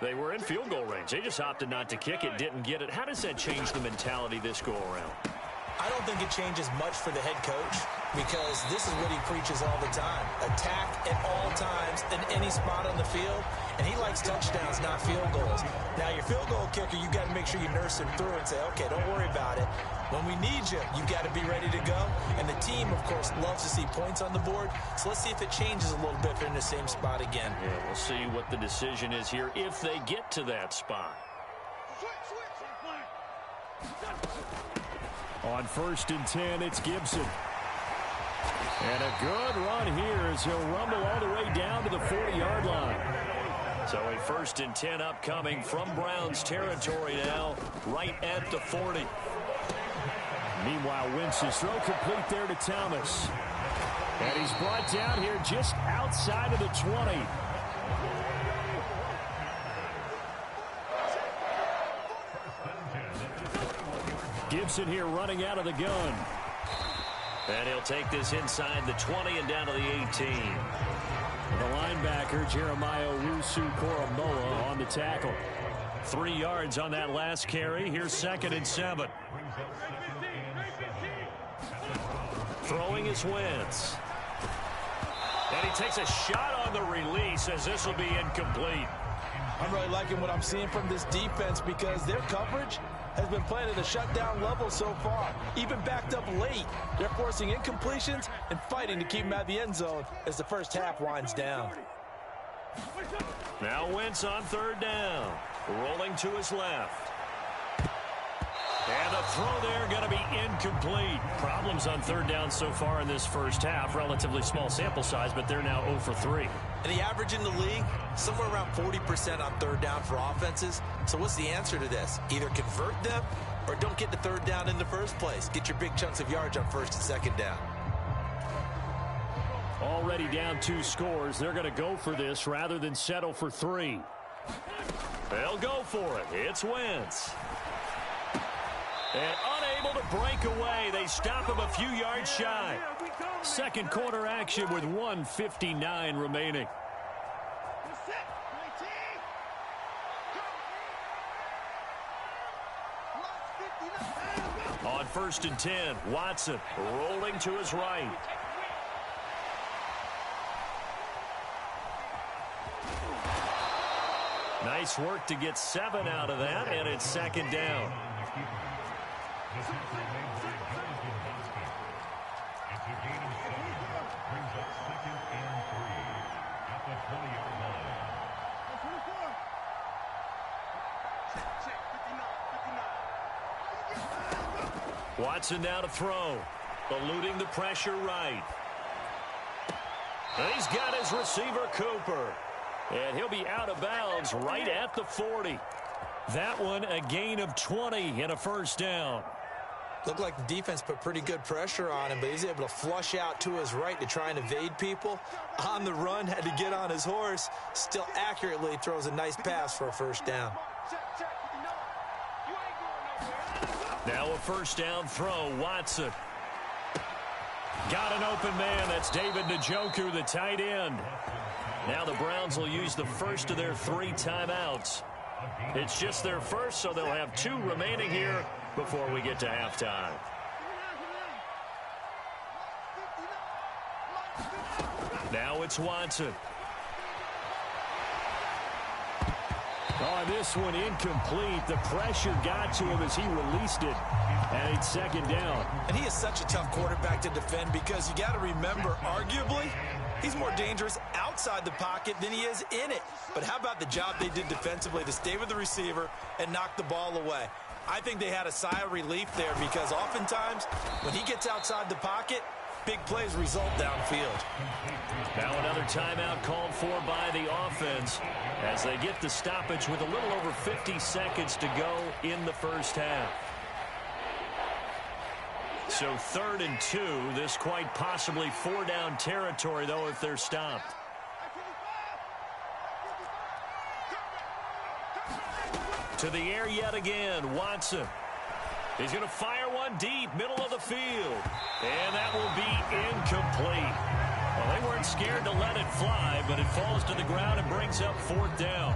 They were in field goal range. They just opted not to kick it, didn't get it. How does that change the mentality this go-around? I don't think it changes much for the head coach because this is what he preaches all the time. Attack at all times in any spot on the field, and he likes touchdowns, not field goals. Now, your field goal kicker, you got to make sure you nurse him through and say, okay, don't worry about it. When we need you, you got to be ready to go. And the team, of course, loves to see points on the board. So let's see if it changes a little bit if they're in the same spot again. Yeah, we'll see what the decision is here if they get to that spot. On 1st and 10, it's Gibson. And a good run here as he'll rumble all the way down to the 40-yard line. So a 1st and 10 upcoming from Browns territory now, right at the 40. Meanwhile, Wentz's throw complete there to Thomas. And he's brought down here just outside of the 20. Gibson here running out of the gun. And he'll take this inside the 20 and down to the 18. The linebacker, Jeremiah Owusu-Koramoah, on the tackle. 3 yards on that last carry. Here's 2nd and 7. Throwing is Wentz. And he takes a shot on the release as this will be incomplete. I'm really liking what I'm seeing from this defense because their coverage has been playing at a shutdown level so far. Even backed up late, they're forcing incompletions and fighting to keep them out of the end zone as the first half winds down. Now Wentz on 3rd down. Rolling to his left. And a throw there going to be incomplete. Problems on 3rd down so far in this first half. Relatively small sample size, but they're now 0 for 3. And the average in the league, somewhere around 40% on 3rd down for offenses. So what's the answer to this? Either convert them or don't get to 3rd down in the first place. Get your big chunks of yards on 1st and 2nd down. Already down 2 scores. They're going to go for this rather than settle for 3. They'll go for it. It's Wentz. And unable to break away. They stop him a few yards shy. Second quarter action with 1:59 remaining. On 1st and 10, Watson rolling to his right. Nice work to get 7 out of that, and it's 2nd down. Watson now to throw. Eluding the pressure right. And he's got his receiver, Cooper. And he'll be out of bounds right at the 40. That one a gain of 20 and a 1st down. Looked like the defense put pretty good pressure on him, but he's able to flush out to his right to try and evade people. On the run, had to get on his horse. Still accurately throws a nice pass for a 1st down. Now a 1st down throw, Watson. Got an open man. That's David Njoku, the tight end. Now the Browns will use the first of their 3 timeouts. It's just their first, so they'll have 2 remaining here before we get to halftime. Now it's Watson. Oh, this one incomplete. The pressure got to him as he released it. And it's 2nd down. And he is such a tough quarterback to defend because you got to remember, arguably, he's more dangerous outside the pocket than he is in it. But how about the job they did defensively to stay with the receiver and knock the ball away? I think they had a sigh of relief there because oftentimes when he gets outside the pocket, big plays result downfield. Now another timeout called for by the offense as they get the stoppage with a little over 50 seconds to go in the first half. So 3rd and 2, this quite possibly 4-down territory, though, if they're stopped. To the air yet again, Watson. He's going to fire one deep, middle of the field. And that will be incomplete. Well, they weren't scared to let it fly, but it falls to the ground and brings up 4th down.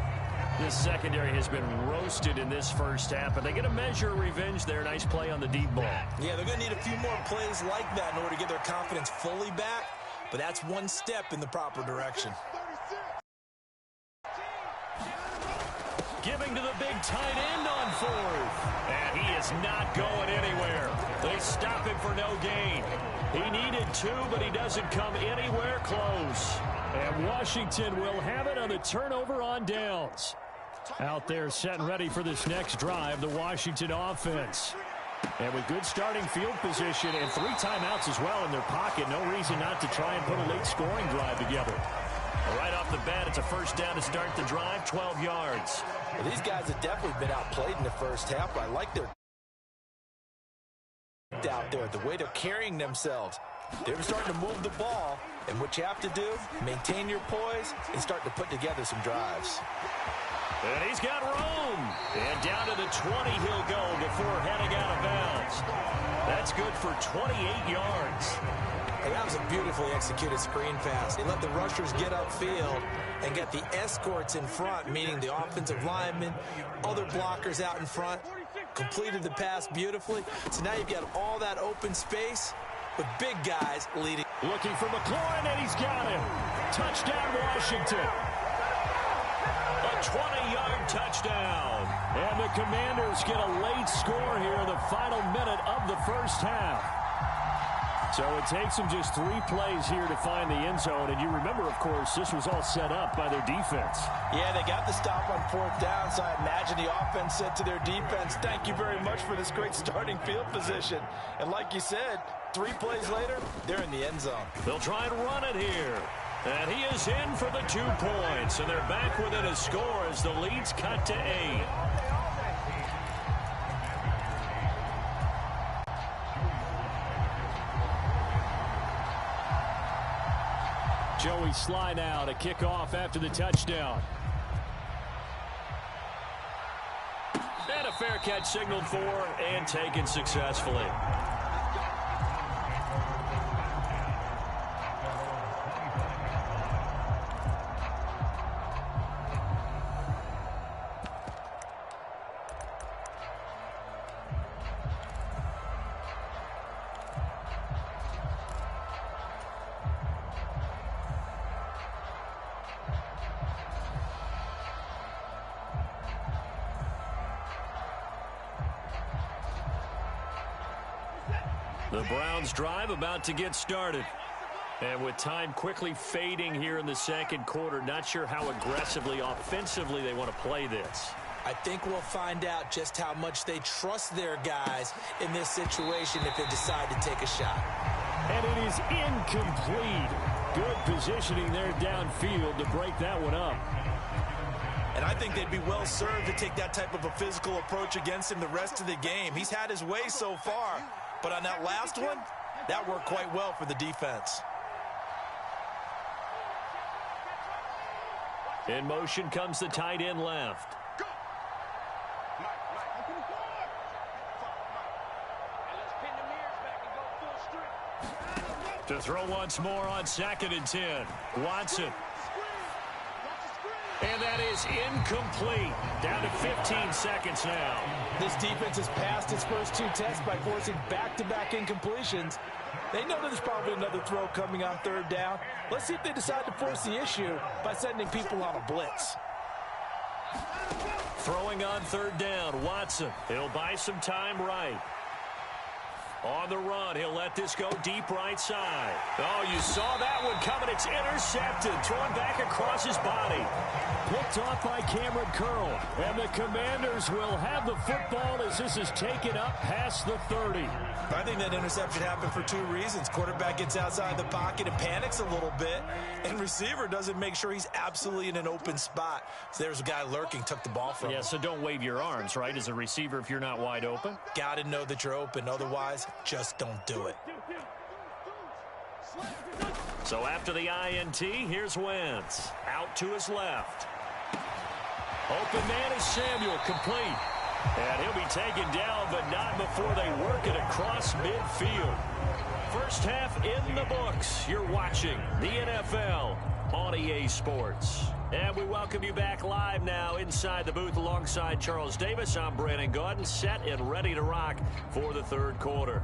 This secondary has been roasted in this first half, but they get a measure of revenge there. Nice play on the deep ball. Yeah, they're going to need a few more plays like that in order to get their confidence fully back, but that's one step in the proper direction. Giving to the big tight end on fourth. And he is not going anywhere. They stop him for no gain. He needed 2, but he doesn't come anywhere close. And Washington will have it on the turnover on downs. Out there set and ready for this next drive, the Washington offense. And with good starting field position and 3 timeouts as well in their pocket, no reason not to try and put a late scoring drive together. Right off the bat, it's a first down to start the drive, 12 yards. Well, these guys have definitely been outplayed in the first half, but I like their out there, the way they're carrying themselves. They're starting to move the ball, and what you have to do, maintain your poise and start to put together some drives. And he's got room. And down to the 20 he'll go before heading out of bounds. That's good for 28 yards. And that was a beautifully executed screen pass. They let the rushers get upfield and get the escorts in front, meaning the offensive linemen, other blockers out in front, completed the pass beautifully. So now you've got all that open space with big guys leading. Looking for McLaurin, and he's got him. Touchdown, Washington. A 20-yard touchdown. And the Commanders get a late score here in the final minute of the first half. So it takes them just 3 plays here to find the end zone. And you remember, of course, this was all set up by their defense. Yeah, they got the stop on 4th down, so I imagine the offense said to their defense, thank you very much for this great starting field position. And like you said, 3 plays later, they're in the end zone. They'll try and run it here. And he is in for the 2 points. And they're back within a score as the lead's cut to 8. Joey Sly now to kick off after the touchdown. And a fair catch signaled for and taken successfully. The Browns drive about to get started. And with time quickly fading here in the second quarter, not sure how aggressively, offensively they want to play this. I think we'll find out just how much they trust their guys in this situation if they decide to take a shot. And it is incomplete. Good positioning there downfield to break that one up. And I think they'd be well served to take that type of a physical approach against him the rest of the game. He's had his way so far. But on that last one, that worked quite well for the defense. In motion comes the tight end left. To throw once more on 2nd and 10. Watson. And that is incomplete. Down to 15 seconds now. This defense has passed its first 2 tests by forcing back-to-back incompletions. They know there's probably another throw coming on 3rd down. Let's see if they decide to force the issue by sending people on a blitz. Throwing on 3rd down, Watson. He'll buy some time right. On the run, he'll let this go deep right side. Oh, you saw that one coming. It's intercepted. Thrown back across his body. Picked off by Cameron Curl. And the Commanders will have the football as this is taken up past the 30. I think that interception happened for 2 reasons. Quarterback gets outside the pocket and panics a little bit. And receiver doesn't make sure he's absolutely in an open spot. So there's a guy lurking, took the ball from him. Yeah, so don't wave your arms, right, as a receiver if you're not wide open. Got to know that you're open. Otherwise, just don't do it. So after the INT, here's Wentz. Out to his left. Open man is Samuel, complete. And he'll be taken down, but not before they work it across midfield. First half in the books. You're watching the NFL on EA Sports. And we welcome you back live now inside the booth alongside Charles Davis. I'm Brandon Gaudin, set and ready to rock for the third quarter.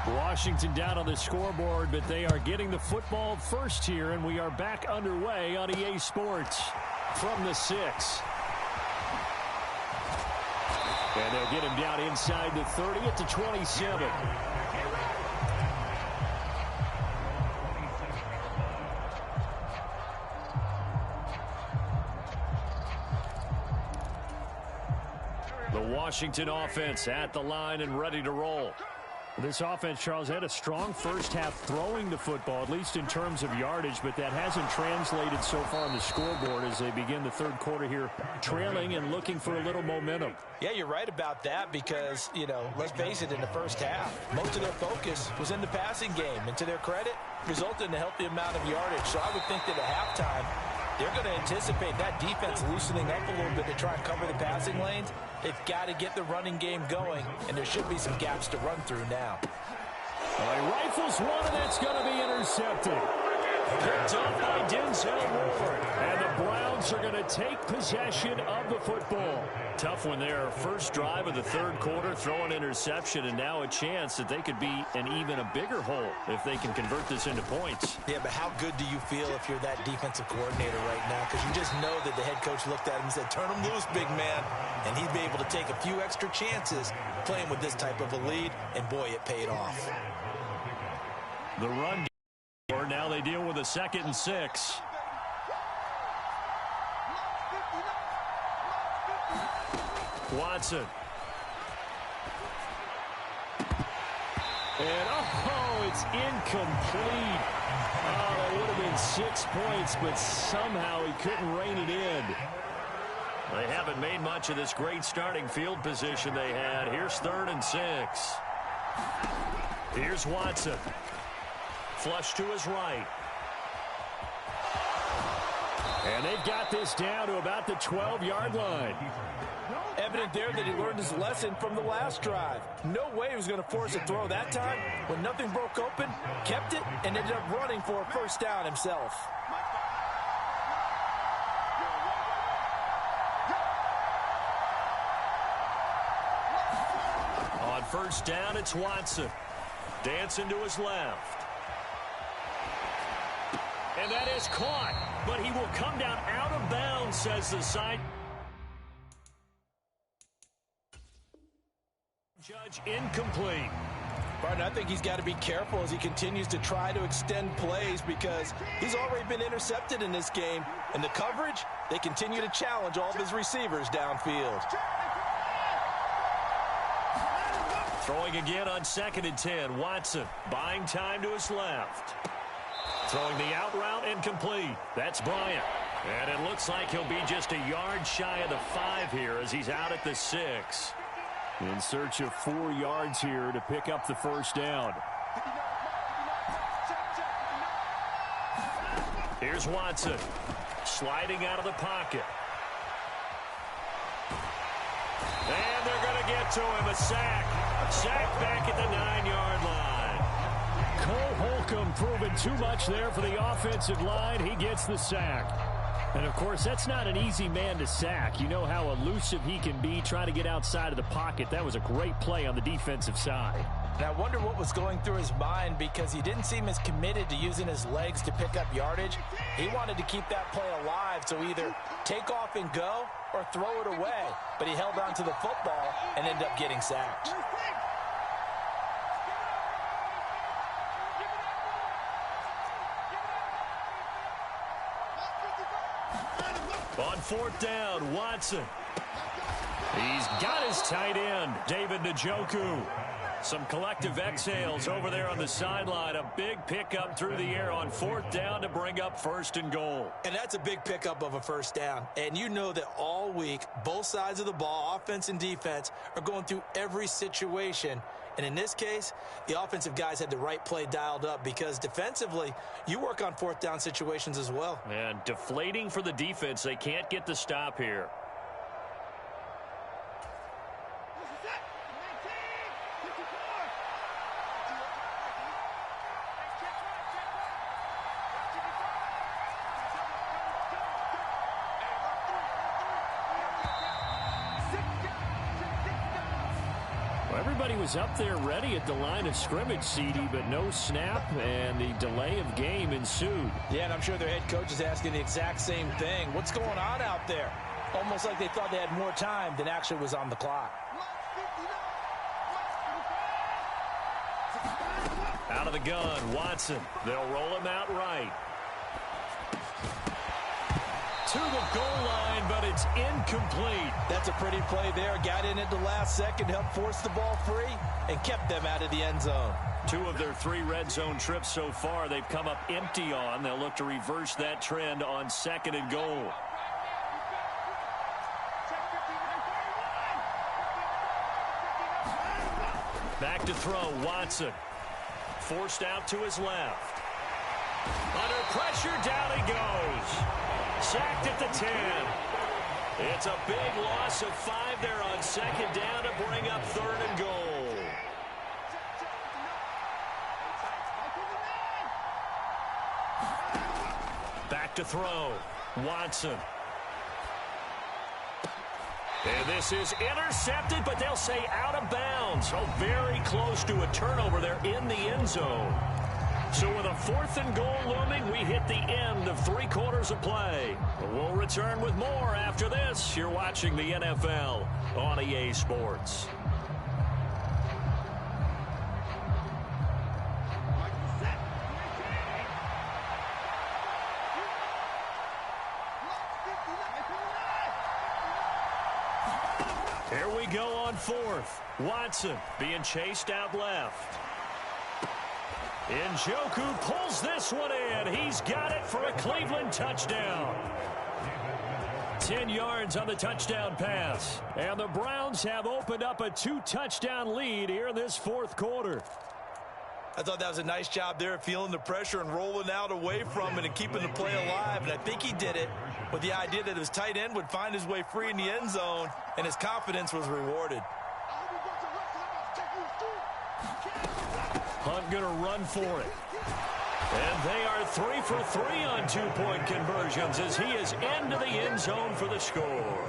Washington down on the scoreboard, but they are getting the football first here, and we are back underway on EA Sports from the 6. And they'll get him down inside the 30 at the 27. The Washington offense at the line and ready to roll. This offense, Charles, had a strong first half throwing the football, at least in terms of yardage, but that hasn't translated so far on the scoreboard as they begin the third quarter here, trailing and looking for a little momentum. Yeah, you're right about that because, let's face it, in the first half, most of their focus was in the passing game. And to their credit, resulted in a healthy amount of yardage. So I would think that at halftime, they're going to anticipate that defense loosening up a little bit to try and cover the passing lanes. They've got to get the running game going, and there should be some gaps to run through now. He rifles one, and that's going to be intercepted. Picked up by Denzel Ward. And the Browns are going to take possession of the football. Tough one there. First drive of the third quarter, throw an interception, and now a chance that they could be in even a bigger hole if they can convert this into points. Yeah, but how good do you feel if you're that defensive coordinator right now? Because you just know that the head coach looked at him and said, turn him loose, big man. And he'd be able to take a few extra chances playing with this type of a lead, and boy, it paid off. The run. Now they deal with a 2nd and 6. Watson. And, it's incomplete. That would have been 6 points, but somehow he couldn't rein it in. They haven't made much of this great starting field position they had. Here's 3rd and 6. Here's Watson. Flush to his right. And they've got this down to about the 12-yard line. Evident there that he learned his lesson from the last drive. No way he was going to force a throw that time. When nothing broke open, kept it, and ended up running for a first down himself. On first down, it's Watson. Dancing to his left. And that is caught, but he will come down out of bounds, says the side. Judge incomplete. Barton, I think he's got to be careful as he continues to try to extend plays because he's already been intercepted in this game. And the coverage, they continue to challenge all of his receivers downfield. Throwing again on 2nd and 10. Watson buying time to his left. Throwing the out route incomplete. That's Bryant. And it looks like he'll be just a yard shy of the 5 here as he's out at the 6. In search of 4 yards here to pick up the first down. Here's Watson. Sliding out of the pocket. And they're going to get to him. A sack. Sack back at the 9-yard line. Cole Holcomb proving too much there for the offensive line. He gets the sack. And, of course, that's not an easy man to sack. You know how elusive he can be trying to get outside of the pocket. That was a great play on the defensive side. And I wonder what was going through his mind because he didn't seem as committed to using his legs to pick up yardage. He wanted to keep that play alive, so either take off and go or throw it away. But he held on to the football and ended up getting sacked. On 4th down, Watson. He's got his tight end, David Njoku. Some collective exhales over there on the sideline. A big pickup through the air on 4th down to bring up 1st and goal. And that's a big pickup of a 1st down. And you know that all week, both sides of the ball, offense and defense, are going through every situation. And in this case, the offensive guys had the right play dialed up because defensively, you work on 4th down situations as well. And deflating for the defense. They can't get the stop here. Everybody was up there ready at the line of scrimmage, CD, but no snap, and the delay of game ensued. Yeah, and I'm sure their head coach is asking the exact same thing. What's going on out there? Almost like they thought they had more time than actually was on the clock. Out of the gun, Watson. They'll roll him out right. To the goal line, but it's incomplete. That's a pretty play there. Got in at the last second, helped force the ball free, and kept them out of the end zone. 2 of their 3 red zone trips so far, they've come up empty on. They'll look to reverse that trend on 2nd and goal. Back to throw, Watson. Forced out to his left. Under pressure, down he goes. Sacked at the 10. It's a big loss of 5 there on 2nd down to bring up 3rd and goal. Back to throw. Watson. And this is intercepted, but they'll say out of bounds. Oh, very close to a turnover there in the end zone. So with a 4th and goal looming, we hit the end of 3 quarters of play. We'll return with more after this. You're watching the NFL on EA Sports. Here we go on 4th. Watson being chased out left. Njoku pulls this one in. He's got it for a Cleveland touchdown. 10 yards on the touchdown pass. And the Browns have opened up a 2-touchdown lead here in this 4th quarter. I thought that was a nice job there of feeling the pressure and rolling out away from it and keeping the play alive. And I think he did it with the idea that his tight end would find his way free in the end zone, and his confidence was rewarded. Hunt going to run for it. And they are 3 for 3 on 2-point conversions as he is into the end zone for the score.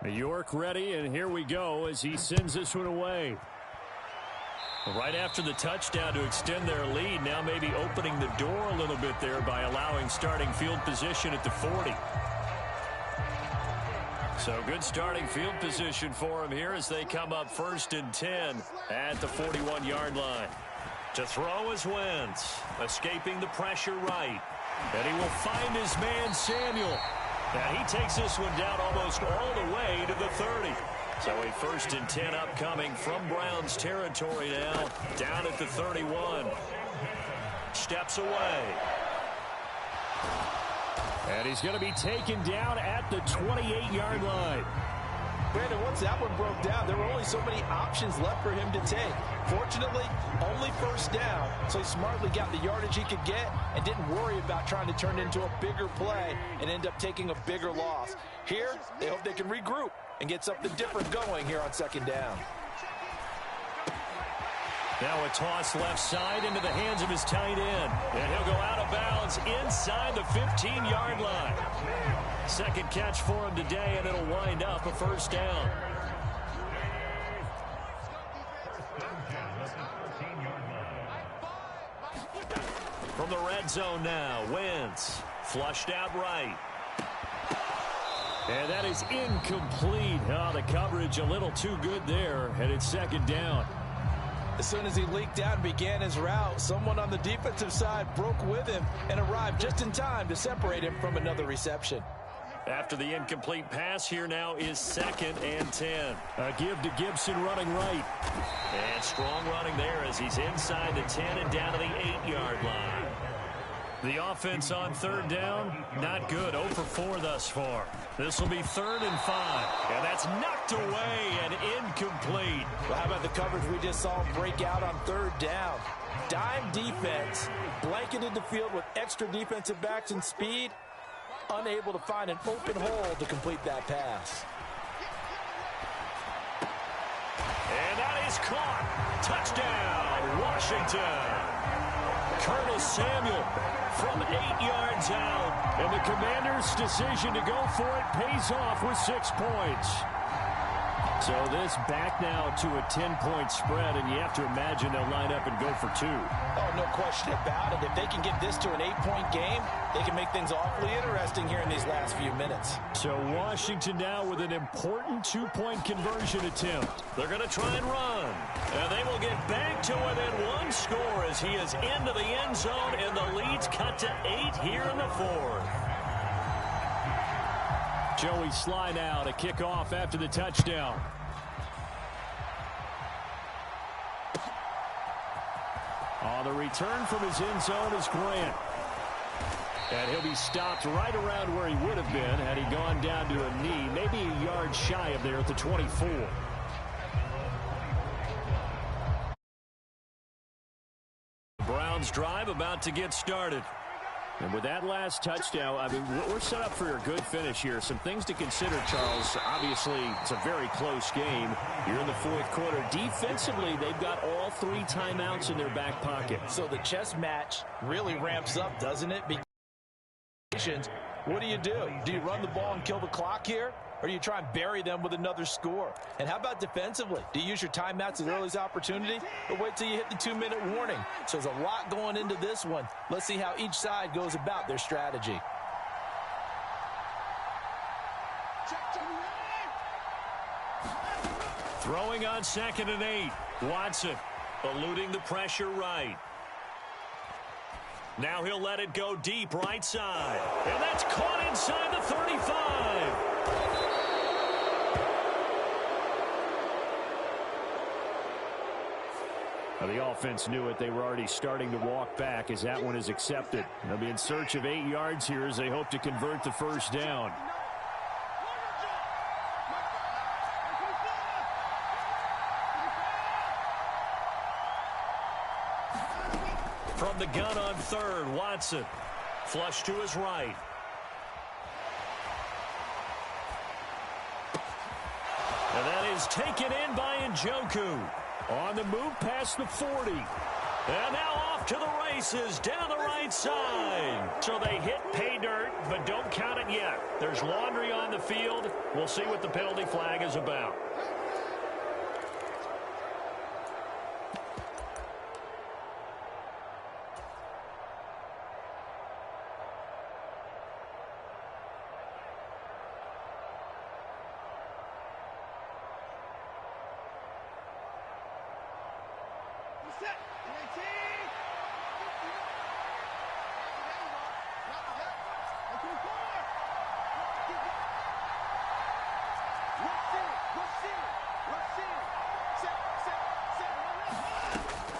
New York ready, and here we go as he sends this one away. Right after the touchdown to extend their lead, now maybe opening the door a little bit there by allowing starting field position at the 40. So good starting field position for him here as they come up 1st and 10 at the 41-yard line. To throw is Wentz, escaping the pressure right. And he will find his man Samuel. Now he takes this one down almost all the way to the 30. So a 1st and 10 upcoming from Browns territory now, down at the 31. Steps away. And he's going to be taken down at the 28-yard line. Brandon, once that one broke down, there were only so many options left for him to take. Fortunately, only 1st down, so he smartly got the yardage he could get and didn't worry about trying to turn it into a bigger play and end up taking a bigger loss. Here, they hope they can regroup and get something different going here on 2nd down. Now a toss left side into the hands of his tight end. And he'll go out of bounds inside the 15-yard line. 2nd catch for him today, and it'll wind up a 1st down. From the red zone now, Wentz flushed out right. And that is incomplete. Oh, the coverage a little too good there, and it's second down. As soon as he leaked out and began his route, someone on the defensive side broke with him and arrived just in time to separate him from another reception. After the incomplete pass, here now is 2nd and 10. A give to Gibson running right. And strong running there as he's inside the 10 and down to the 8-yard line. The offense on 3rd down, not good. 0 for 4 thus far. This will be 3rd and 5. And that's knocked away and incomplete. Well, how about the coverage we just saw him break out on 3rd down? Dime defense, blanketed the field with extra defensive backs and speed, unable to find an open hole to complete that pass. And that is caught. Touchdown, Washington. Curtis Samuel from 8 yards out. And the Commanders' decision to go for it pays off with 6 points. So this back now to a 10-point spread, and you have to imagine they'll line up and go for 2. Oh, no question about it. If they can get this to an 8-point game, they can make things awfully interesting here in these last few minutes. So Washington now with an important 2-point conversion attempt. They're going to try and run. And they will get back to within 1 score as he is into the end zone, and the lead's cut to 8 here in the 4th. Joey Sly now to kick off after the touchdown. On the return from his end zone is Grant. And he'll be stopped right around where he would have been had he gone down to a knee, maybe a yard shy of there at the 24. Browns drive about to get started. And with that last touchdown, I mean, we're set up for a good finish here. Some things to consider, Charles. Obviously, it's a very close game. You're in the 4th quarter. Defensively, they've got all 3 timeouts in their back pocket. So the chess match really ramps up, doesn't it? What do? Do you run the ball and kill the clock here? Or do you try and bury them with another score? And how about defensively? Do you use your timeouts as early as opportunity? Or wait till you hit the 2-minute warning? So there's a lot going into this one. Let's see how each side goes about their strategy. Throwing on 2nd and 8. Watson eluding the pressure right. Now he'll let it go deep right side. And that's caught inside the 35. Now the offense knew it. They were already starting to walk back as that one is accepted. They'll be in search of 8 yards here as they hope to convert the 1st down. From the gun on 3rd, Watson. Flush to his right. And that is taken in by Njoku. On the move past the 40. And now off to the races down the right side. So they hit pay dirt, but don't count it yet. There's laundry on the field. We'll see what the penalty flag is about.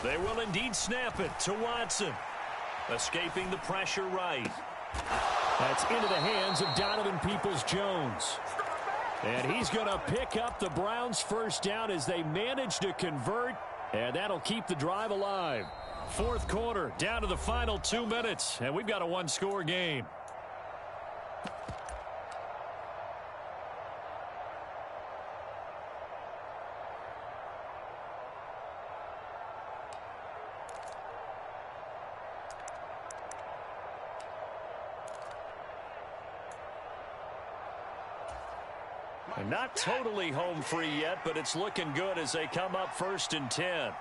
They will indeed snap it to Watson. Escaping the pressure right. That's into the hands of Donovan Peoples-Jones. And he's going to pick up the Browns' 1st down as they manage to convert. And that'll keep the drive alive. 4th quarter, down to the final 2 minutes. And we've got a 1-score game. And not totally home free yet, but it's looking good as they come up 1st and 10.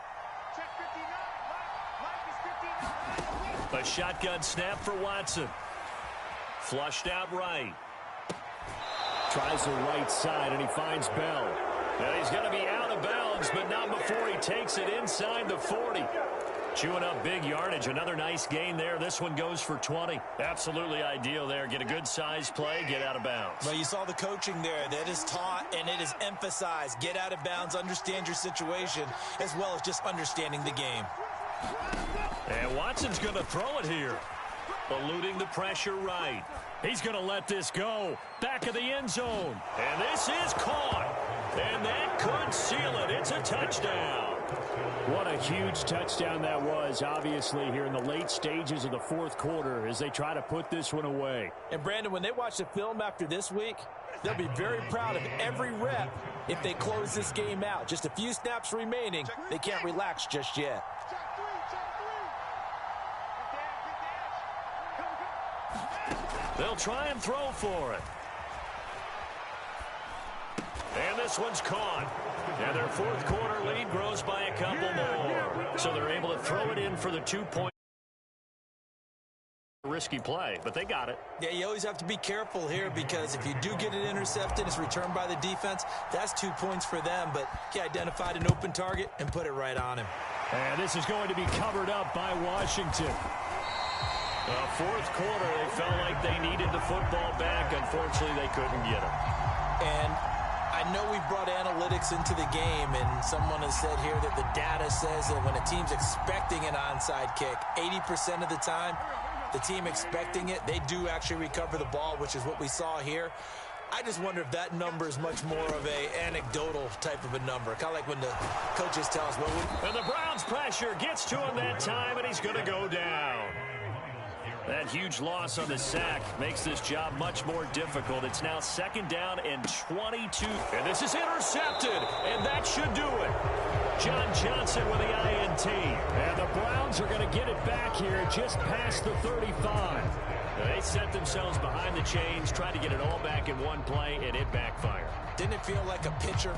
A shotgun snap for Watson. Flushed out right. Tries the right side, and he finds Bell. Now he's going to be out of bounds, but not before he takes it inside the 40. Chewing up big yardage. Another nice gain there. This one goes for 20. Absolutely ideal there. Get a good size play, get out of bounds. Well, you saw the coaching there. That is taught and it is emphasized. Get out of bounds, understand your situation, as well as just understanding the game. And Watson's going to throw it here. Eluding the pressure right. He's going to let this go. Back of the end zone. And this is caught. And that could seal it. It's a touchdown. What a huge touchdown that was, obviously, here in the late stages of the fourth quarter as they try to put this one away. And, Brandon, when they watch the film after this week, they'll be very proud of every rep if they close this game out. Just a few snaps remaining. They can't relax just yet. They'll try and throw for it. And this one's caught. And their fourth quarter lead grows by a couple more. So they're able to throw it in for the 2-point. Risky play, but they got it. Yeah, you always have to be careful here because if you do get it intercepted, it's returned by the defense. That's 2 points for them, but he identified an open target and put it right on him. And this is going to be covered up by Washington. Fourth quarter, they felt like they needed the football back. Unfortunately, they couldn't get it. And I know we've brought analytics into the game, and someone has said here that the data says that when a team's expecting an onside kick, 80% of the time, the team expecting it, they do actually recover the ball, which is what we saw here. I just wonder if that number is much more of a anecdotal type of a number, kind of like when the coaches tell us, well, and the Browns' pressure gets to him that time, and he's going to go down. That huge loss on the sack makes this job much more difficult. It's now second down and 22. And this is intercepted, and that should do it. John Johnson with the INT. And the Browns are going to get it back here just past the 35. They set themselves behind the chains, tried to get it all back in one play, and it backfired. Didn't it feel like a pitcher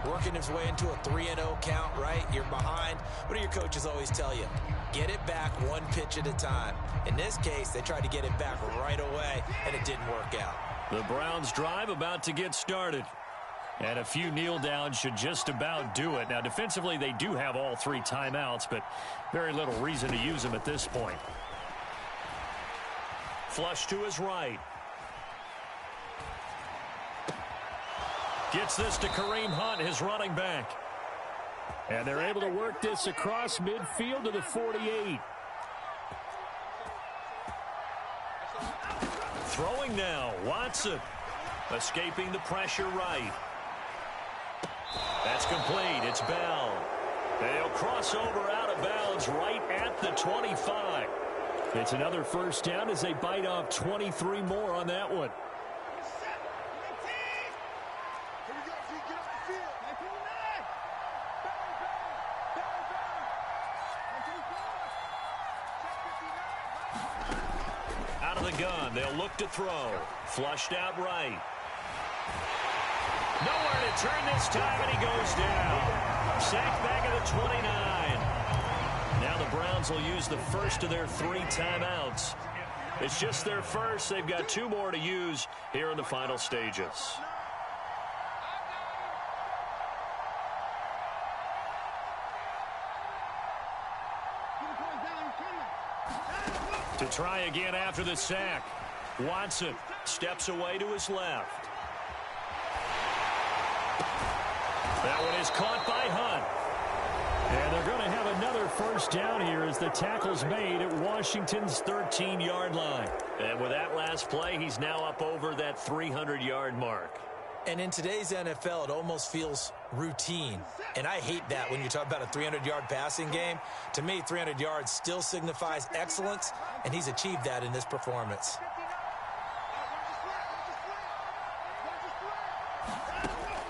working his way into a 3-0 count, right? You're behind. What do your coaches always tell you? Get it back one pitch at a time. In this case, they tried to get it back right away, and it didn't work out. The Browns drive about to get started. And a few kneel downs should just about do it. Now, defensively, they do have all 3 timeouts, but very little reason to use them at this point. Flush to his right. Gets this to Kareem Hunt, his running back. And they're able to work this across midfield to the 48. Throwing now, Watson. Escaping the pressure right. That's complete. It's Bell. They'll cross over out of bounds right at the 25. It's another first down as they bite off 23 more on that one. Out of the gun, they'll look to throw. Flushed out right. Nowhere to turn this time, and he goes down. Sacked back at the 29. Now the Browns will use the first of their 3 timeouts. It's just their first. They've got 2 more to use here in the final stages. To try again after the sack. Watson steps away to his left. That one is caught by Hunt. And they're going to have another first down here as the tackle's made at Washington's 13-yard line. And with that last play, he's now up over that 300-yard mark. And in today's NFL, it almost feels routine. And I hate that when you talk about a 300-yard passing game. To me, 300 yards still signifies excellence, and he's achieved that in this performance.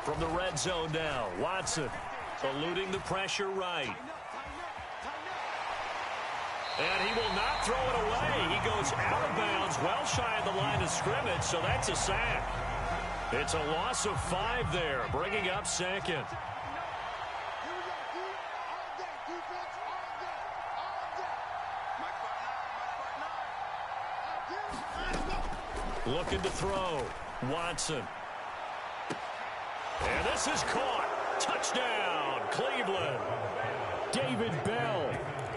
From the red zone now, Watson eluding the pressure right. And he will not throw it away. He goes out of bounds, well shy of the line of scrimmage, so that's a sack. It's a loss of 5 there, bringing up second. Looking to throw. Watson. And this is caught. Touchdown, Cleveland. David Bell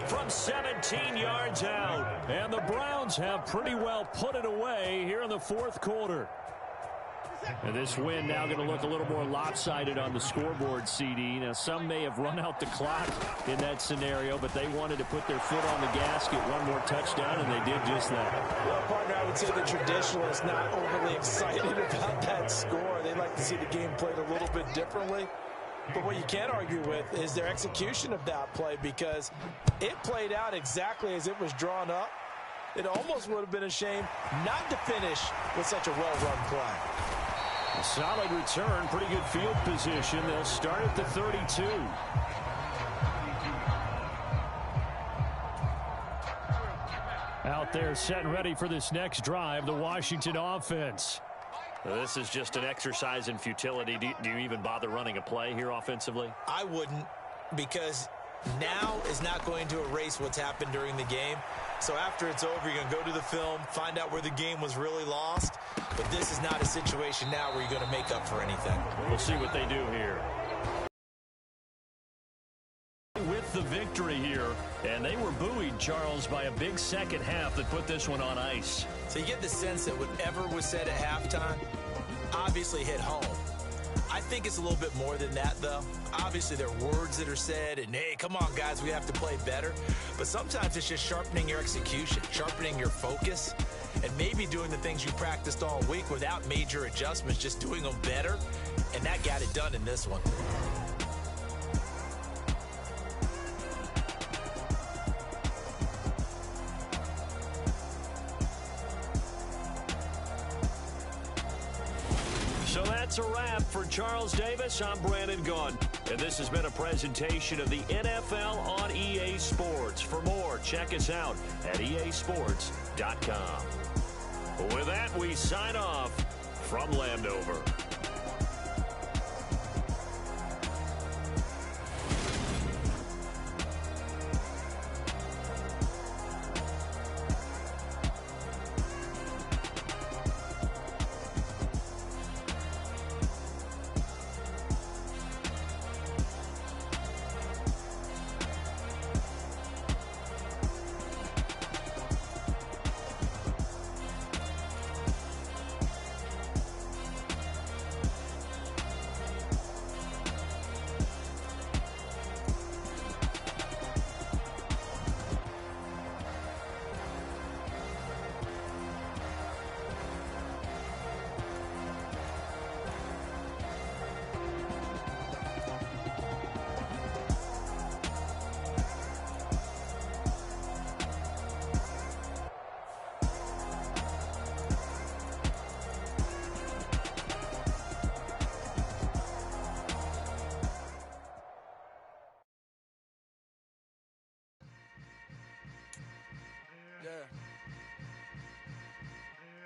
From 17 yards out. And the Browns have pretty well put it away here in the fourth quarter. And this win now going to look a little more lopsided on the scoreboard, CD. Now, some may have run out the clock in that scenario, but they wanted to put their foot on the gas, get one more touchdown, and they did just that. Well, partner, I would say the traditionalists not overly excited about that score. They like to see the game played a little bit differently. But what you can't argue with is their execution of that play, because it played out exactly as it was drawn up. It almost would have been a shame not to finish with such a well-run play. A solid return, pretty good field position. They'll start at the 32. Out there set and ready for this next drive, the Washington offense. This is just an exercise in futility. Do you even bother running a play here offensively? I wouldn't, because now is not going to erase what's happened during the game. So after it's over, you're going to go to the film, find out where the game was really lost. But this is not a situation now where you're going to make up for anything. We'll see what they do here. With the victory here, and they were buoyed, Charles, by a big second half that put this one on ice. So you get the sense that whatever was said at halftime obviously hit home. I think it's a little bit more than that, though. Obviously, there are words that are said, and, hey, come on, guys, we have to play better. But sometimes it's just sharpening your execution, sharpening your focus, and maybe doing the things you practiced all week without major adjustments, just doing them better. And that got it done in this one. So that's a wrap for Charles Davis. I'm Brandon Gunn, and this has been a presentation of the NFL on EA Sports. For more, check us out at easports.com. With that, we sign off from Landover.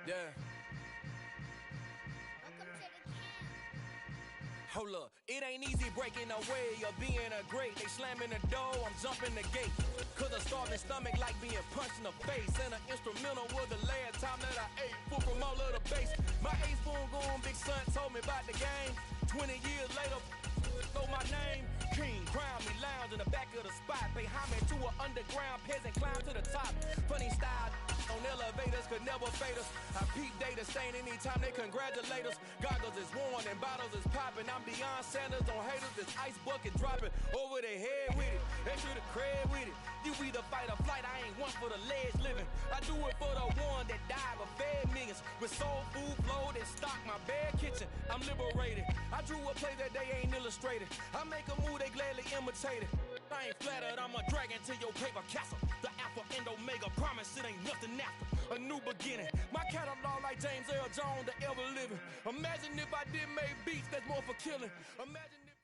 Yeah. Hold up, it ain't easy breaking away or being a great. They slamming the door, I'm jumping the gate. Cause a starving stomach like being punched in the face. And an instrumental was the last time that I ate food from all of the base. My ace spoon going big son told me about the game. 20 years later, know my name. King, crown me, lounge in the back of the spot. Pay homage to an underground peasant, climb to the top. Funny style on elevators could never fade us. I peep data stain anytime they congratulate us. Goggles is worn and bottles is popping. I'm Deion Sanders on haters, this ice bucket dropping over their head with it. Extra the cred with it. You either fight or flight, I ain't one for the ledge living. I do it for the one that died but fed millions. With soul food flow that stock my bare kitchen. I'm liberated. I drew a play that they ain't illustrated. I make a move, they gladly imitate it. I ain't flattered, I'm a dragon to your paper castle. The alpha and omega, promise it ain't nothing after. A new beginning. My catalog like James Earl Jones, the ever living. Imagine if I did make beats that's more for killing. Imagine if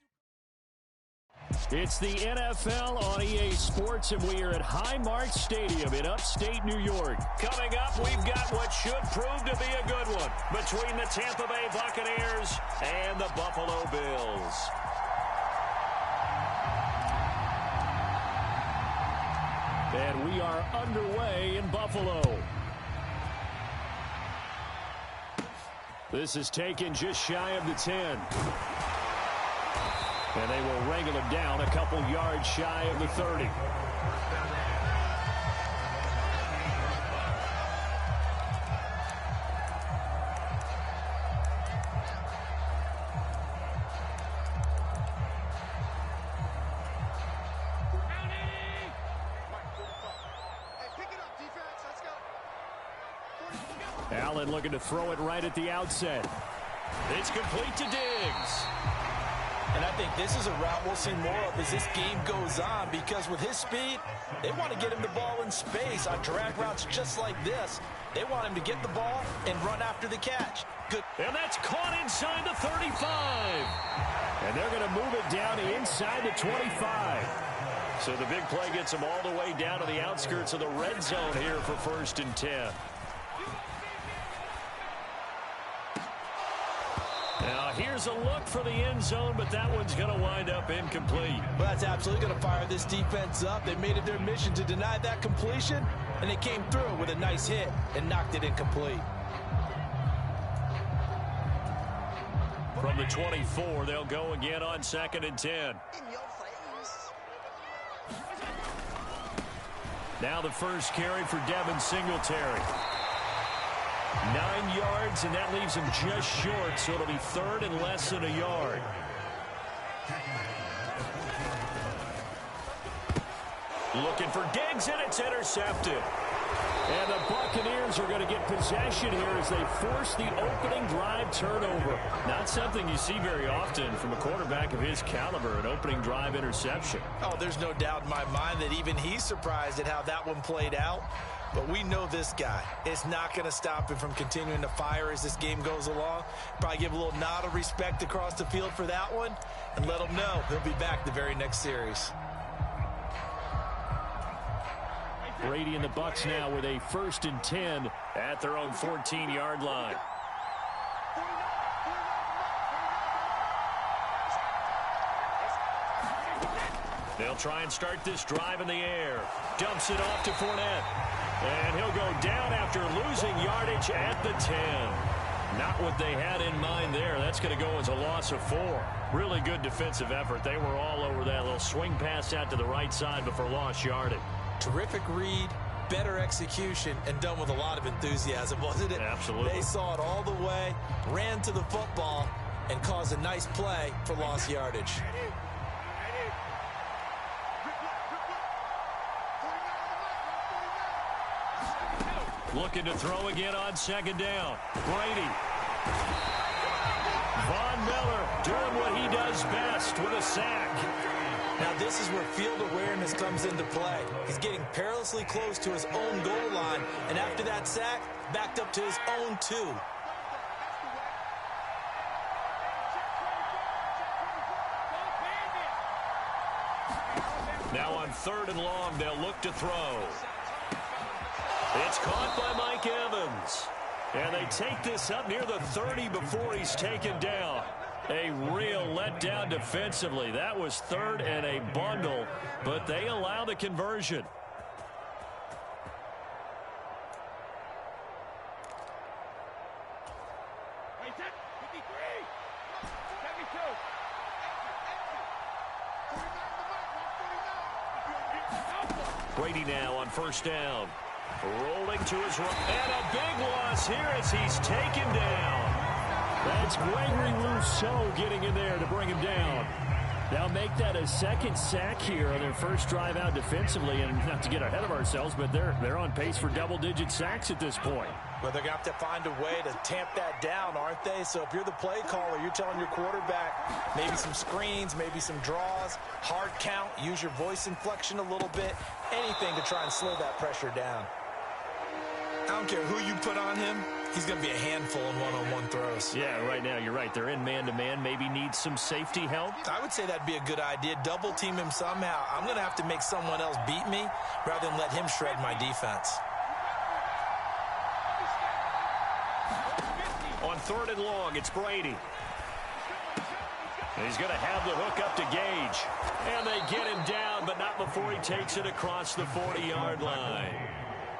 It's the NFL on EA Sports, and we are at Highmark Stadium in upstate New York. Coming up, we've got what should prove to be a good one between the Tampa Bay Buccaneers and the Buffalo Bills. And we are underway in Buffalo. This is taken just shy of the 10. And they will wrangle him down a couple yards shy of the 30. Allen looking to throw it right at the outset. It's complete to Diggs. And I think this is a route we'll see more of as this game goes on, because with his speed, they want to get him the ball in space on drag routes just like this. They want him to get the ball and run after the catch. Good. And that's caught inside the 35. And they're going to move it down inside the 25. So the big play gets them all the way down to the outskirts of the red zone here for 1st and 10. Now here's a look for the end zone, but that one's going to wind up incomplete. Well, that's absolutely going to fire this defense up. They made it their mission to deny that completion, and they came through with a nice hit and knocked it incomplete. From the 24, they'll go again on 2nd and 10. Now the first carry for Devin Singletary. 9 yards, and that leaves him just short, so it'll be 3rd and less than a yard. Looking for Diggs, and it's intercepted. And the Buccaneers are going to get possession here as they force the opening drive turnover. Not something you see very often from a quarterback of his caliber, an opening drive interception. Oh, there's no doubt in my mind that even he's surprised at how that one played out. But we know this guy. It's not going to stop him from continuing to fire as this game goes along. Probably give a little nod of respect across the field for that one and let him know he'll be back the very next series. Brady and the Bucs now with a 1st and 10 at their own 14-yard line. They'll try and start this drive in the air. Dumps it off to Fournette. And he'll go down after losing yardage at the 10. Not what they had in mind there. That's going to go as a loss of 4. Really good defensive effort. They were all over that little swing pass out to the right side before lost yardage. Terrific read, better execution, and done with a lot of enthusiasm, wasn't it? Absolutely. They saw it all the way, ran to the football, and caused a nice play for lost yardage. Looking to throw again on 2nd down. Brady. Von Miller doing what he does best with a sack. Now this is where field awareness comes into play. He's getting perilously close to his own goal line, and after that sack, backed up to his own 2. Now on 3rd and long, they'll look to throw. It's caught by Mike Evans. And they take this up near the 30 before he's taken down. A real letdown defensively. That was 3rd and a bundle, but they allow the conversion. Brady now on 1st down. Rolling to his right. And a big loss here as he's taken down. That's Gregory Rousseau getting in there to bring him down. They'll make that a 2nd sack here on their first drive out defensively. And not to get ahead of ourselves, but they're on pace for double-digit sacks at this point. Well, they're going to have to find a way to tamp that down, aren't they? So if you're the play caller, you're telling your quarterback maybe some screens, maybe some draws, hard count, use your voice inflection a little bit, anything to try and slow that pressure down. I don't care who you put on him, he's going to be a handful in one-on-one throws. Yeah, right now you're right. They're in man-to-man, maybe need some safety help. I would say that'd be a good idea. Double team him somehow. I'm going to have to make someone else beat me rather than let him shred my defense. On 3rd and long, it's Brady. And he's going to have the hook up to Gage. And they get him down, but not before he takes it across the 40-yard line.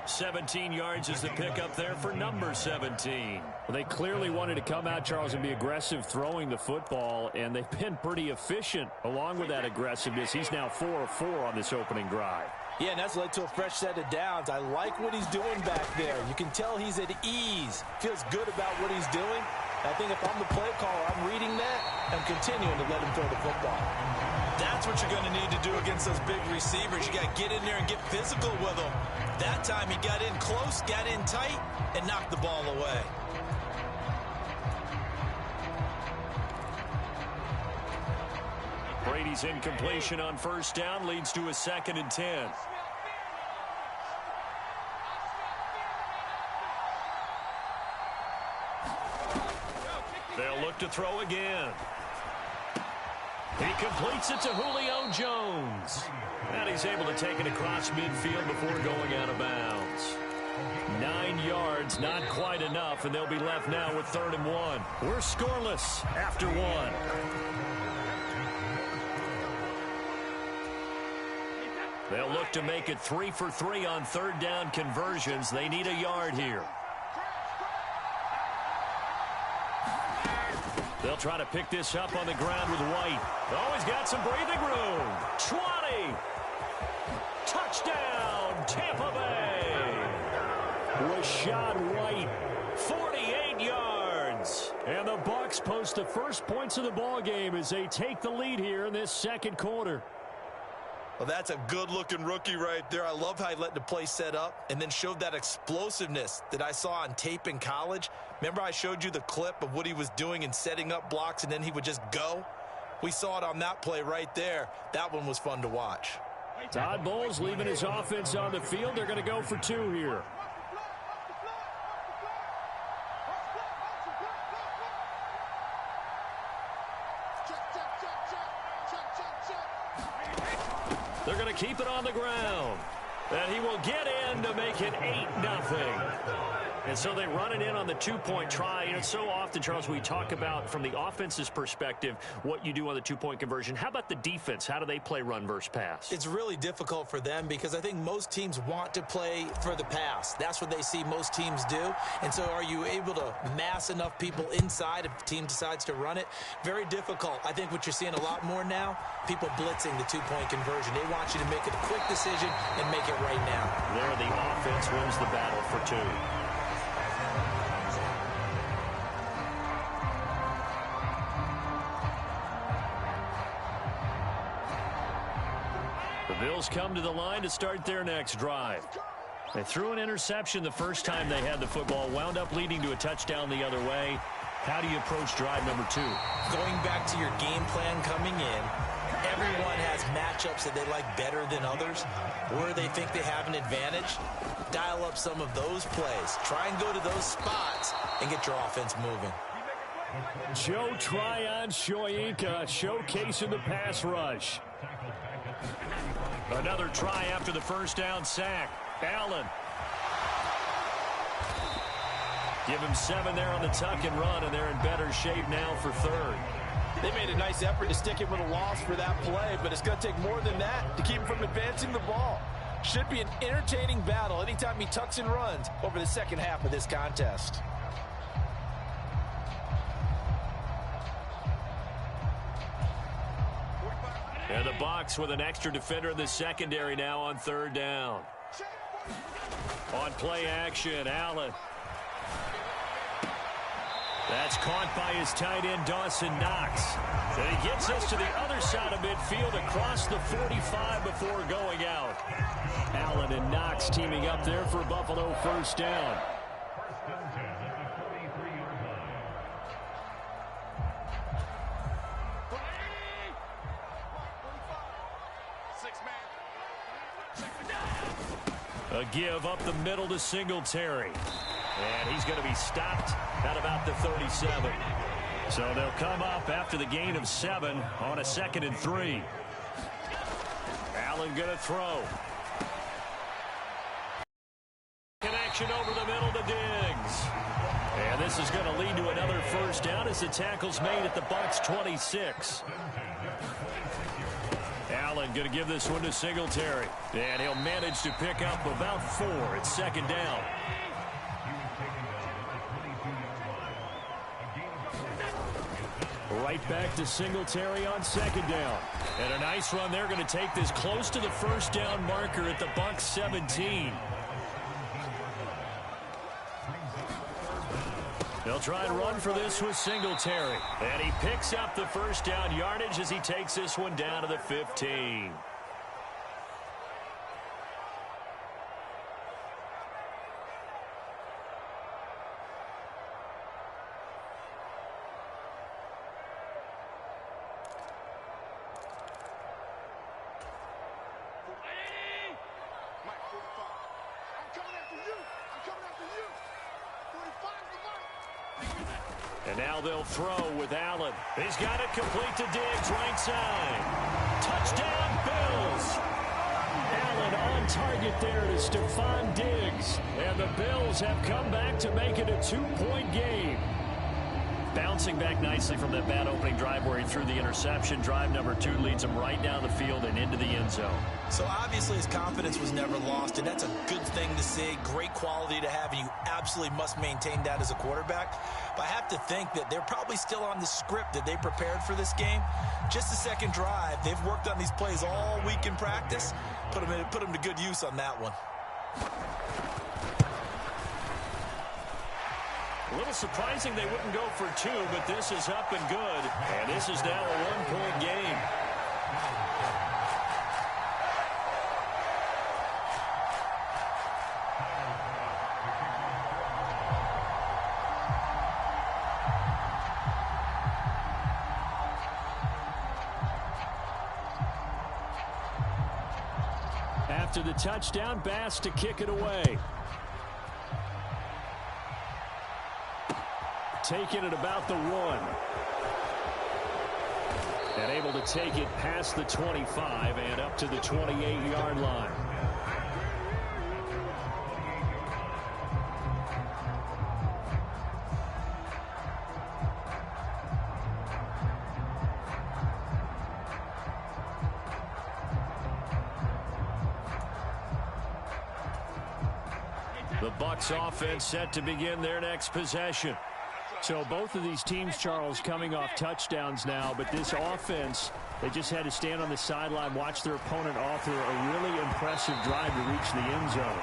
17 yards is the pickup there for number 17. Well, they clearly wanted to come out, Charles, and be aggressive throwing the football, and they've been pretty efficient along with that aggressiveness. He's now 4 of 4 on this opening drive. Yeah, and that's led to a fresh set of downs. I like what he's doing back there. You can tell he's at ease. Feels good about what he's doing. I think if I'm the play caller, I'm reading that and continuing to let him throw the football. That's what you're going to need to do against those big receivers. You got to get in there and get physical with them. That time he got in close, got in tight, and knocked the ball away. Brady's incompletion on first down leads to a 2nd and 10. They'll look to throw again. He completes it to Julio Jones. And he's able to take it across midfield before going out of bounds. 9 yards, not quite enough, and they'll be left now with 3rd and 1. We're scoreless after 1. They'll look to make it 3 for 3 on 3rd down conversions. They need a yard here. They'll try to pick this up on the ground with White. Oh, he's got some breathing room. 20. Touchdown, Tampa Bay. Rashad White, 48 yards. And the Bucs post the first points of the ball game as they take the lead here in this 2nd quarter. Well, that's a good-looking rookie right there. I love how he let the play set up and then showed that explosiveness that I saw on tape in college. Remember I showed you the clip of what he was doing and setting up blocks, and then he would just go? We saw it on that play right there. That one was fun to watch. Todd Bowles leaving his offense on the field. They're going to go for 2 here. They're going to keep it on the ground. And he will get in to make it 8-0. And so they run it in on the 2-point try. You know, so often, Charles, we talk about from the offense's perspective what you do on the 2-point conversion. How about the defense? How do they play run versus pass? It's really difficult for them because I think most teams want to play for the pass. That's what they see most teams do. And so are you able to mass enough people inside if the team decides to run it? Very difficult. I think what you're seeing a lot more now, people blitzing the 2-point conversion. They want you to make a quick decision and make it right now. There, the offense wins the battle for 2. The Bills come to the line to start their next drive. They threw an interception the first time they had the football, wound up leading to a touchdown the other way. How do you approach drive number 2? Going back to your game plan coming in, everyone has matchups that they like better than others, where they think they have an advantage. Dial up some of those plays. Try and go to those spots and get your offense moving. Joe Tryon-Shoyinka showcasing the pass rush. Another try after the first down sack. Allen. Give him 7 there on the tuck and run, and they're in better shape now for 3rd. They made a nice effort to stick him with a loss for that play, but it's going to take more than that to keep him from advancing the ball. Should be an entertaining battle anytime he tucks and runs over the second half of this contest. And the Bucs with an extra defender in the secondary now on 3rd down. On play action, Allen. That's caught by his tight end, Dawson Knox. And he gets us to the other side of midfield across the 45 before going out. Allen and Knox teaming up there for Buffalo first down. A give up the middle to Singletary. And he's going to be stopped at about the 37. So they'll come up after the gain of 7 on a 2nd and 3. Allen going to throw. Connection over the middle to Diggs. And this is going to lead to another first down as the tackle's made at the Bucs 26. Allen run. Going to give this one to Singletary. And he'll manage to pick up about 4. It's second down. Right back to Singletary on second down. And a nice run. They're going to take this close to the first down marker at the Bucs 17. They'll try and run for this with Singletary. And he picks up the first down yardage as he takes this one down to the 15. And now they'll throw with Allen. He's got it complete to Diggs, right side. Touchdown, Bills. Allen on target there to Stephon Diggs. And the Bills have come back to make it a 2-point game. Bouncing back nicely from that bad opening drive where he threw the interception. Drive number 2 leads him right down the field and into the end zone. So obviously his confidence was never lost, and that's a good thing to see. Great quality to have, and you absolutely must maintain that as a quarterback. But I have to think that they're probably still on the script that they prepared for this game. Just the second drive, they've worked on these plays all week in practice. Put them to good use on that one. A little surprising they wouldn't go for 2, but this is up and good. And this is now a 1-point game. After the touchdown, Bass to kick it away. Taking it about the 1. And able to take it past the 25 and up to the 28-yard line. The Bucs offense set to begin their next possession. So both of these teams, Charles, coming off touchdowns now, but this offense, they just had to stand on the sideline, watch their opponent author a really impressive drive to reach the end zone.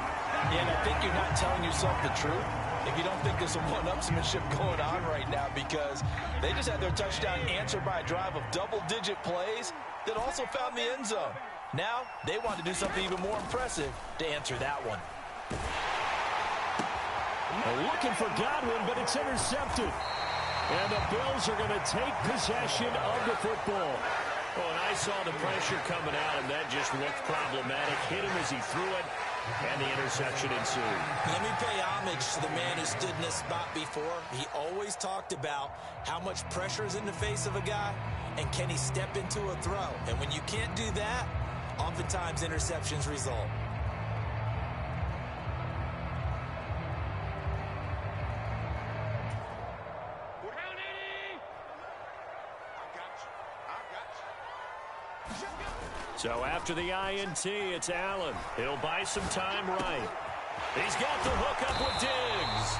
Yeah, and I think you're not telling yourself the truth if you don't think there's some one-upsmanship going on right now, because they just had their touchdown answered by a drive of double-digit plays that also found the end zone. Now they want to do something even more impressive to answer that one. They're looking for Godwin, but it's intercepted. And the Bills are going to take possession of the football. Oh, and I saw the pressure coming out, and that just looked problematic. Hit him as he threw it, and the interception ensued. Let me pay homage to the man who stood in this spot before. He always talked about how much pressure is in the face of a guy, and can he step into a throw. And when you can't do that, oftentimes interceptions result. So after the INT, it's Allen. He'll buy some time right. He's got the hook up with Diggs.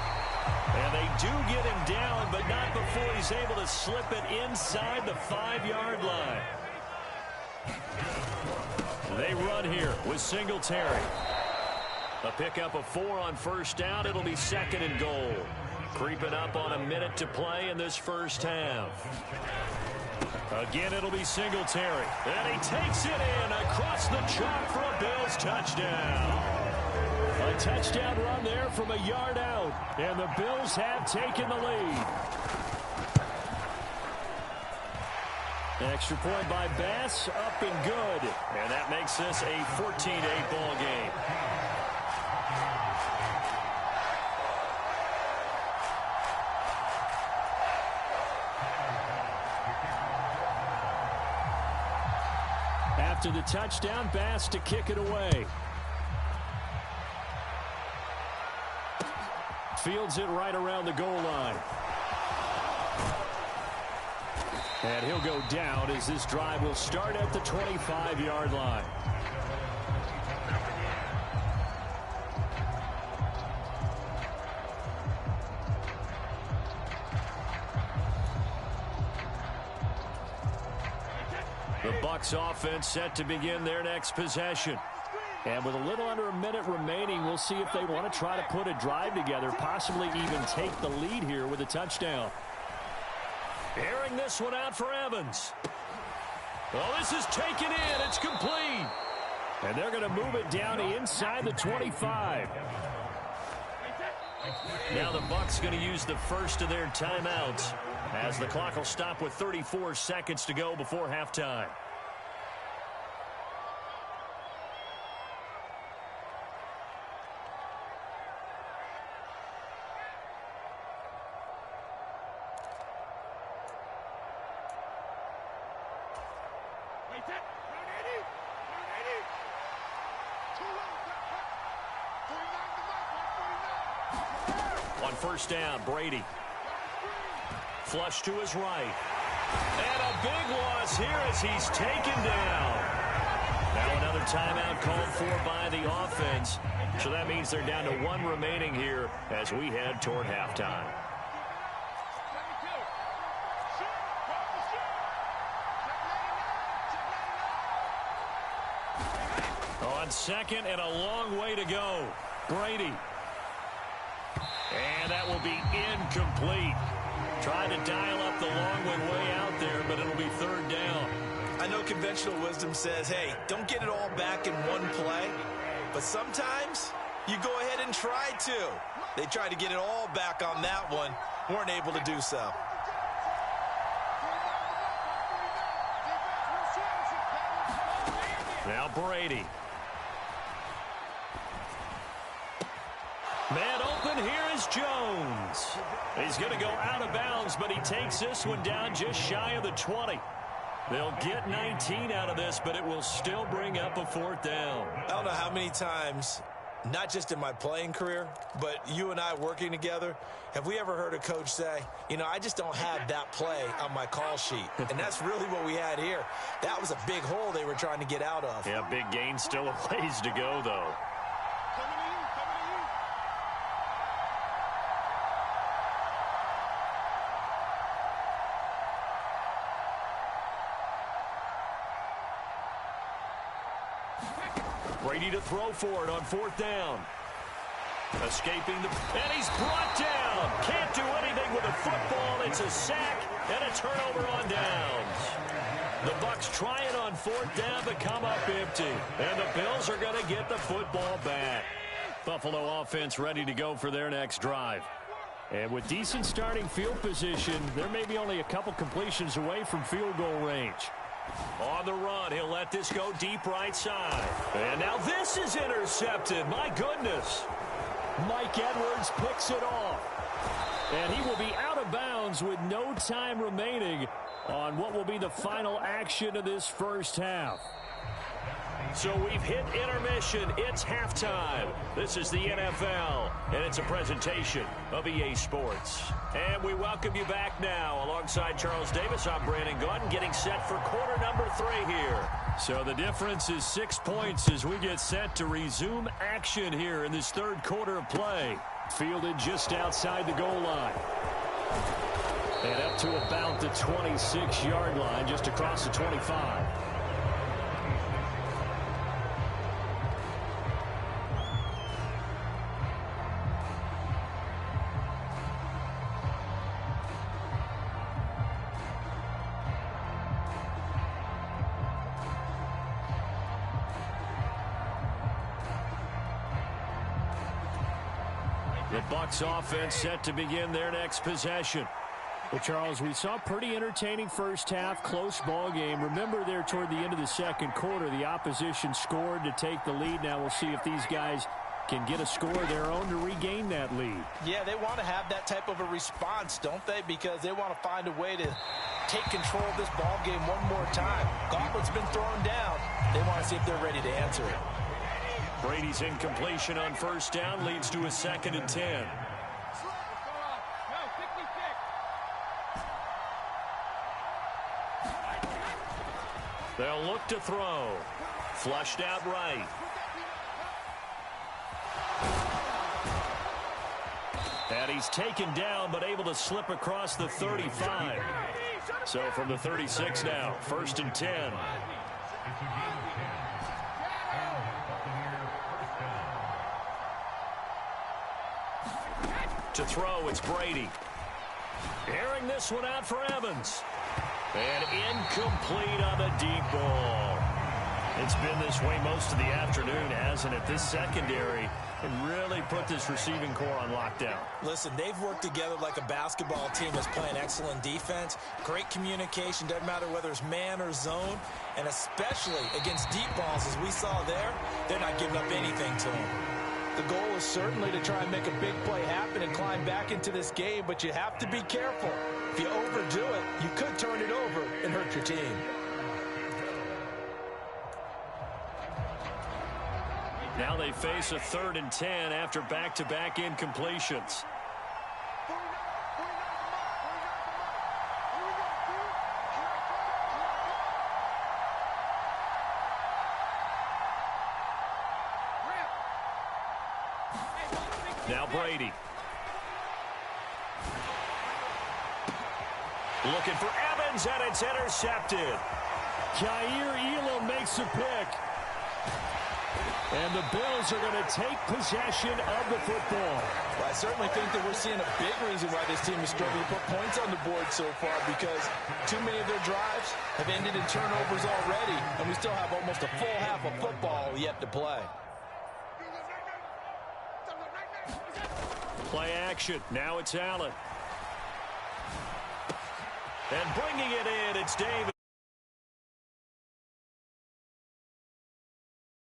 And they do get him down, but not before he's able to slip it inside the 5-yard line. They run here with Singletary. A pickup of 4 on first down. It'll be second and goal. Creeping up on a minute to play in this first half. Again, it'll be Singletary. And he takes it in across the chalk for a Bills touchdown. A touchdown run there from a yard out. And the Bills have taken the lead. Extra point by Bass, up and good. And that makes this a 14-8 ball game. After the touchdown, Bass to kick it away. Fields it right around the goal line. And he'll go down as this drive will start at the 25-yard line. The Bucs offense set to begin their next possession. And with a little under a minute remaining, we'll see if they want to try to put a drive together, possibly even take the lead here with a touchdown. Airing this one out for Evans. Well, this is taken in. It's complete. And they're going to move it down inside the 25. Now the Bucs going to use the first of their timeouts as the clock will stop with 34 seconds to go before halftime. On first down, Brady. Flush to his right. And a big loss here as he's taken down. Now another timeout called for by the offense. So that means they're down to one remaining here as we head toward halftime. On second and a long way to go. Brady. And that will be incomplete. Trying to dial up the long one way out there, but it'll be third down. I know conventional wisdom says, hey, don't get it all back in one play. But sometimes you go ahead and try to. They tried to get it all back on that one. Weren't able to do so. Now Brady. Man open, here is Jones. He's going to go out of bounds, but he takes this one down just shy of the 20. They'll get 19 out of this, but it will still bring up a fourth down. I don't know how many times, not just in my playing career, but you and I working together, have we ever heard a coach say, you know, I just don't have that play on my call sheet. And that's really what we had here. That was a big hole they were trying to get out of. Yeah, big gain, still a ways to go, though. Brady to throw for it on fourth down. Escaping the... And he's brought down. Can't do anything with the football. It's a sack and a turnover on downs. The Bucs try it on fourth down but come up empty. And the Bills are going to get the football back. Buffalo offense ready to go for their next drive. And with decent starting field position, they're maybe only a couple completions away from field goal range. On the run, he'll let this go deep right side. And now this is intercepted. My goodness. Mike Edwards picks it off. And he will be out of bounds with no time remaining on what will be the final action of this first half. So we've hit intermission. It's halftime. This is the NFL, and it's a presentation of EA Sports. And we welcome you back now. Alongside Charles Davis, I'm Brandon Gordon, getting set for quarter number 3 here. So the difference is 6 points as we get set to resume action here in this third quarter of play. Fielded just outside the goal line. And up to about the 26-yard line, just across the 25. The Bucs offense set to begin their next possession. Well, Charles, we saw a pretty entertaining first half, close ball game. Remember there toward the end of the second quarter, the opposition scored to take the lead. Now we'll see if these guys can get a score of their own to regain that lead. Yeah, they want to have that type of a response, don't they? Because they want to find a way to take control of this ball game one more time. Gauntlet's been thrown down. They want to see if they're ready to answer it. Brady's incompletion on first down leads to a 2nd and 10. They'll look to throw. Flushed out right. And he's taken down, but able to slip across the 35. So from the 36 now, 1st and 10. To throw, it's Brady. Airing this one out for Evans. And incomplete on the deep ball. It's been this way most of the afternoon, hasn't it? This secondary can really put this receiving core on lockdown. Listen, they've worked together like a basketball team that's playing excellent defense. Great communication, doesn't matter whether it's man or zone. And especially against deep balls, as we saw there, they're not giving up anything to them. The goal is certainly to try and make a big play happen and climb back into this game, but you have to be careful. If you overdo it, you could turn it over and hurt your team. Now they face a 3rd and 10 after back-to-back incompletions. Now Brady. Looking for Evans, and it's intercepted. Jair makes a pick. And the Bills are going to take possession of the football. Well, I certainly think that we're seeing a big reason why this team is struggling to put points on the board so far, because too many of their drives have ended in turnovers already, and we still have almost a full half of football yet to play. Play action. Now it's Allen. And bringing it in, it's Davis.